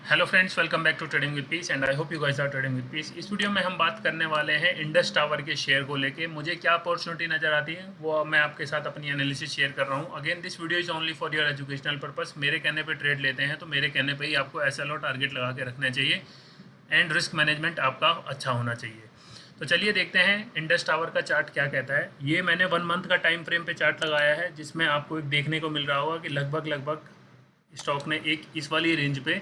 Hello friends, welcome back to trading with peace and I hope you guys are trading with peace. इस video में हम बात करने वाले हैं इंडस टावर के शेयर को लेके मुझे क्या अपॉर्चुनिटी नज़र आती है वो मैं आपके साथ अपनी एनालिसिस शेयर कर रहा हूँ। Again this video is only for your educational purpose. मेरे कहने पे ट्रेड लेते हैं तो मेरे कहने पे ही आपको एसएल और टारगेट लगा के रखना चाहिए एंड रिस्क मैनेजमेंट आपका अच्छा होना चाहिए। तो चलिए देखते हैं इंडस टावर का चार्ट क्या कहता है। ये मैंने 1 मंथ का टाइम फ्रेम पे चार्ट लगाया है जिसमें आपको एक देखने को मिल रहा होगा कि लगभग स्टॉक ने एक इस वाली रेंज पे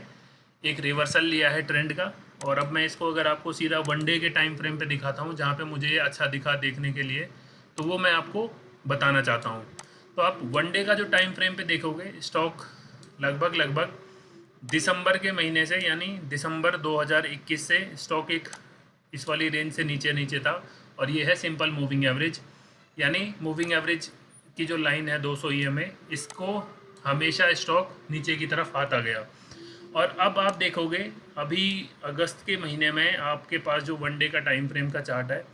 एक रिवर्सल लिया है ट्रेंड का। और अब मैं इसको अगर आपको सीधा वन डे के टाइम फ्रेम पे दिखाता हूँ जहाँ पे मुझे ये अच्छा दिखा देखने के लिए, तो वो मैं आपको बताना चाहता हूँ। तो आप वन डे का जो टाइम फ्रेम पे देखोगे स्टॉक लगभग दिसंबर के महीने से यानी दिसंबर 2021 से स्टॉक एक इस वाली रेंज से नीचे नीचे था। और ये है सिंपल मूविंग एवरेज, यानी मूविंग एवरेज की जो लाइन है 200 ईएमए, इसको हमेशा स्टॉक नीचे की तरफ आता गया। और अब आप देखोगे अभी अगस्त के महीने में आपके पास जो वन डे का टाइम फ्रेम का चार्ट है,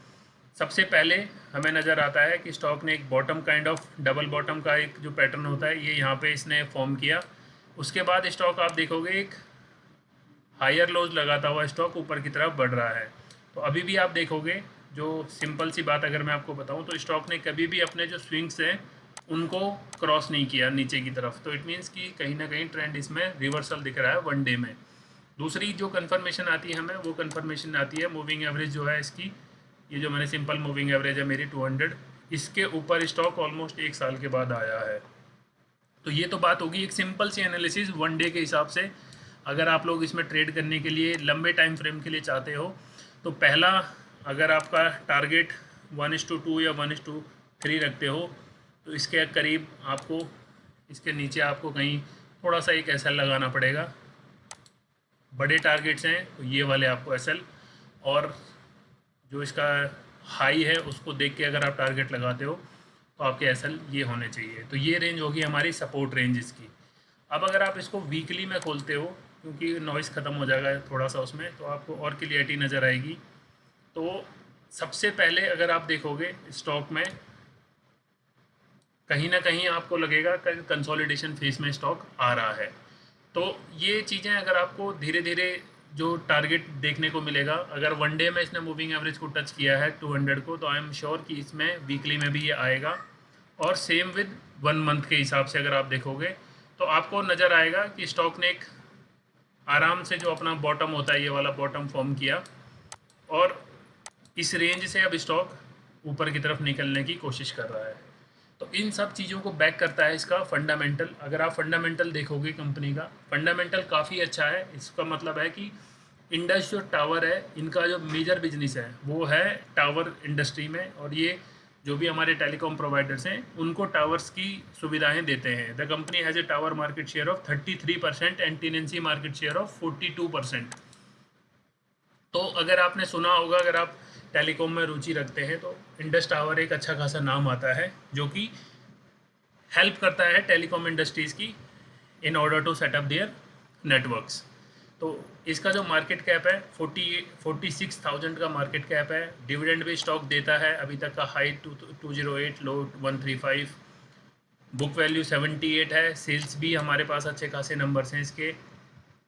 सबसे पहले हमें नज़र आता है कि स्टॉक ने एक bottom kind of double bottom का एक जो पैटर्न होता है ये यहाँ पे इसने फॉर्म किया। उसके बाद स्टॉक आप देखोगे एक हायर लोज लगाता हुआ स्टॉक ऊपर की तरफ बढ़ रहा है। तो अभी भी आप देखोगे, जो सिंपल सी बात अगर मैं आपको बताऊं तो स्टॉक ने कभी भी अपने जो स्विंग्स हैं उनको क्रॉस नहीं किया नीचे की तरफ। तो इट मीन्स कि कहीं ना कहीं ट्रेंड इसमें रिवर्सल दिख रहा है वन डे में। दूसरी जो कंफर्मेशन आती है हमें, वो कंफर्मेशन आती है मूविंग एवरेज जो है इसकी, ये जो मैंने सिंपल मूविंग एवरेज है मेरी 200, इसके ऊपर स्टॉक ऑलमोस्ट एक साल के बाद आया है। तो ये तो बात होगी एक simple C analysis one day के हिसाब से। अगर आप लोग इसमें ट्रेड करने के लिए लंबे टाइम फ्रेम के लिए चाहते हो तो पहला, अगर आपका टारगेट 1:2 या 1:3 रखते हो तो इसके करीब आपको, इसके नीचे आपको कहीं थोड़ा सा एक एसएल लगाना पड़ेगा। बड़े टारगेट्स हैं तो ये वाले आपको एसएल, और जो इसका हाई है उसको देख के अगर आप टारगेट लगाते हो तो आपके एसएल ये होने चाहिए। तो ये रेंज होगी हमारी सपोर्ट रेंज इसकी। अब अगर आप इसको वीकली में खोलते हो, क्योंकि नॉइज़ ख़त्म हो जाएगा थोड़ा सा उसमें, तो आपको और क्लियरिटी नज़र आएगी। तो सबसे पहले अगर आप देखोगे स्टॉक में कहीं ना कहीं आपको लगेगा कि कंसोलिडेशन फेज में स्टॉक आ रहा है। तो ये चीज़ें अगर आपको धीरे धीरे जो टारगेट देखने को मिलेगा, अगर वन डे में इसने मूविंग एवरेज को टच किया है 200 को, तो आई एम श्योर कि इसमें वीकली में भी ये आएगा। और सेम विद 1 मंथ के हिसाब से अगर आप देखोगे तो आपको नज़र आएगा कि स्टॉक ने एक आराम से जो अपना बॉटम होता है ये वाला बॉटम फॉर्म किया, और इस रेंज से अब स्टॉक ऊपर की तरफ निकलने की कोशिश कर रहा है। तो इन सब चीज़ों को बैक करता है इसका फंडामेंटल। अगर आप फंडामेंटल देखोगे कंपनी का फंडामेंटल काफ़ी अच्छा है। इसका मतलब है कि इंडस जो टावर है, इनका जो मेजर बिजनेस है वो है टावर इंडस्ट्री में, और ये जो भी हमारे टेलीकॉम प्रोवाइडर्स हैं उनको टावर्स की सुविधाएं देते हैं। The company has a tower market share of 33% and tenancy market share of 42%। तो अगर आपने सुना होगा, अगर आप टेलीकॉम में रुचि रखते हैं तो इंडस टावर एक अच्छा खासा नाम आता है जो कि हेल्प करता है टेलीकॉम इंडस्ट्रीज़ की in order to setup their networks. तो इसका जो मार्केट कैप है 46,000 का मार्केट कैप है। डिविडेंड भी स्टॉक देता है, अभी तक का हाई 208, लो 135, बुक वैल्यू 78 है। सेल्स भी हमारे पास अच्छे खासे नंबर्स हैं इसके।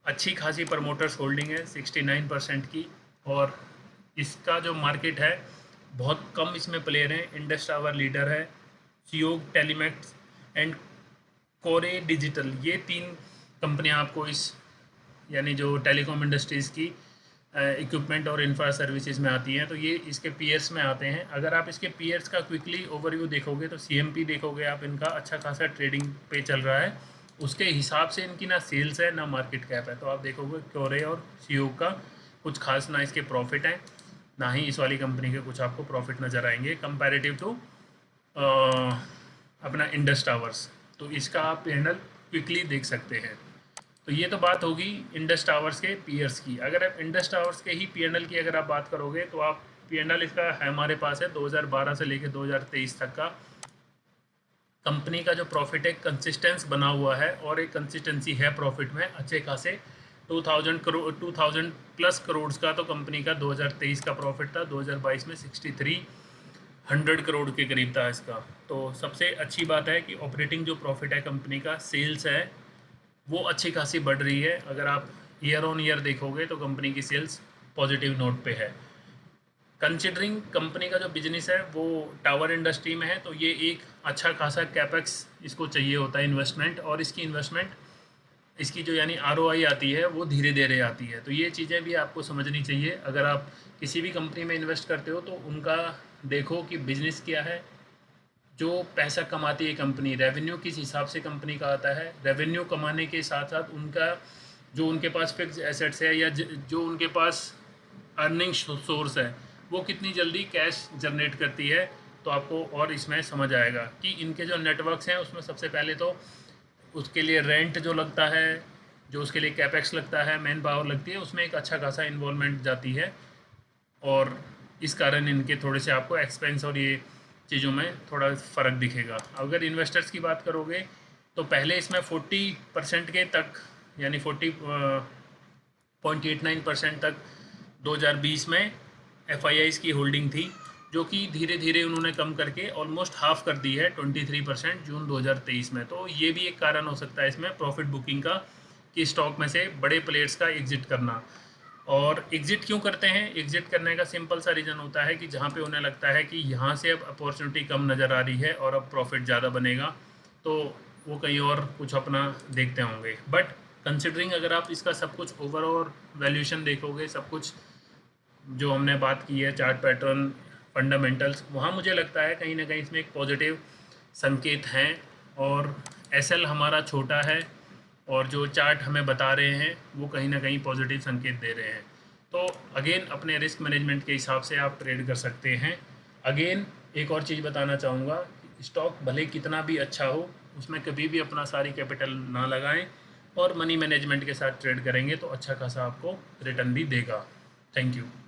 अच्छी खासी प्रमोटर्स होल्डिंग है 69% की। और इसका जो मार्केट है बहुत कम इसमें प्लेयर हैं। इंडस टावर लीडर है, सियोग टेलीमेक्स एंड कोरे डिजिटल, ये 3 कंपनियां आपको इस यानी जो टेलीकॉम इंडस्ट्रीज़ की इक्विपमेंट और इंफ्रा सर्विसेज में आती हैं। तो ये इसके पीयर्स में आते हैं। अगर आप इसके पीयर्स का क्विकली ओवरव्यू देखोगे तो सीएमपी देखोगे आप, इनका अच्छा खासा ट्रेडिंग पे चल रहा है। उसके हिसाब से इनकी ना सेल्स है ना मार्केट कैप है। तो आप देखोगे क्योरे और सीओ का कुछ खास ना इसके प्रॉफिट हैं, ना ही इस वाली कंपनी के कुछ आपको प्रॉफिट नज़र आएंगे कंपैरेटिव टू अपना इंडस टावर्स। तो इसका आप पैनल क्विकली देख सकते हैं। तो ये तो बात होगी इंडस टावर्स के पीयर्स की। अगर आप इंडस टावर्स के ही पीएनएल की अगर आप बात करोगे तो आप पीएनएल इसका है हमारे पास है 2012 से लेकर 2023 तक का। कंपनी का जो प्रॉफिट है कंसिस्टेंस बना हुआ है, और एक कंसिस्टेंसी है प्रॉफिट में अच्छे खासे। 2000 प्लस करोड़ का तो कंपनी का 2023 का प्रॉफिट था। 2022 में 6300 करोड़ के करीब था इसका। तो सबसे अच्छी बात है कि ऑपरेटिंग जो प्रॉफिट है कंपनी का, सेल्स है वो अच्छी खासी बढ़ रही है। अगर आप ईयर ऑन ईयर देखोगे तो कंपनी की सेल्स पॉजिटिव नोट पे है। कंसिडरिंग कंपनी का जो बिजनेस है वो टावर इंडस्ट्री में है, तो ये एक अच्छा खासा कैपेक्स इसको चाहिए होता है इन्वेस्टमेंट, और इसकी इन्वेस्टमेंट, इसकी जो यानी आरओआई आती है वो धीरे धीरे आती है। तो ये चीज़ें भी आपको समझनी चाहिए। अगर आप किसी भी कंपनी में इन्वेस्ट करते हो तो उनका देखो कि बिजनेस क्या है, जो पैसा कमाती है कंपनी, रेवेन्यू किस हिसाब से कंपनी का आता है, रेवेन्यू कमाने के साथ साथ उनका जो उनके पास फिक्स एसेट्स है या जो उनके पास अर्निंग सोर्स है वो कितनी जल्दी कैश जनरेट करती है। तो आपको और इसमें समझ आएगा कि इनके जो नेटवर्क्स हैं उसमें सबसे पहले तो उसके लिए रेंट जो लगता है, जो उसके लिए कैपेक्स लगता है, मैन पावर लगती है, उसमें एक अच्छा खासा इन्वॉल्वमेंट जाती है। और इस कारण इनके थोड़े से आपको एक्सपेंस और ये चीज़ों में थोड़ा फ़र्क दिखेगा। अगर इन्वेस्टर्स की बात करोगे तो पहले इसमें 40% के तक, यानी 40.89% तक 2020 में एफ की होल्डिंग थी, जो कि धीरे धीरे उन्होंने कम करके ऑलमोस्ट हाफ कर दी है 23% जून 2023 में। तो ये भी एक कारण हो सकता है इसमें प्रॉफिट बुकिंग का, कि स्टॉक में से बड़े प्लेयर्स का एग्जिट करना। और एग्जिट क्यों करते हैं? एग्जिट करने का सिंपल सा रीज़न होता है कि जहाँ पे उन्हें लगता है कि यहाँ से अब अपॉर्चुनिटी कम नज़र आ रही है और अब प्रॉफिट ज़्यादा बनेगा, तो वो कहीं और कुछ अपना देखते होंगे। बट कंसिडरिंग अगर आप इसका सब कुछ ओवरऑल वैल्यूएशन देखोगे, सब कुछ जो हमने बात की है, चार्ट पैटर्न, फंडामेंटल्स, वहाँ मुझे लगता है कहीं ना कहीं इसमें एक पॉजिटिव संकेत हैं। और एसएल हमारा छोटा है और जो चार्ट हमें बता रहे हैं वो कहीं ना कहीं पॉजिटिव संकेत दे रहे हैं। तो अगेन अपने रिस्क मैनेजमेंट के हिसाब से आप ट्रेड कर सकते हैं। अगेन एक और चीज़ बताना चाहूँगा, स्टॉक भले कितना भी अच्छा हो उसमें कभी भी अपना सारी कैपिटल ना लगाएं, और मनी मैनेजमेंट के साथ ट्रेड करेंगे तो अच्छा खासा आपको रिटर्न भी देगा। Thank you.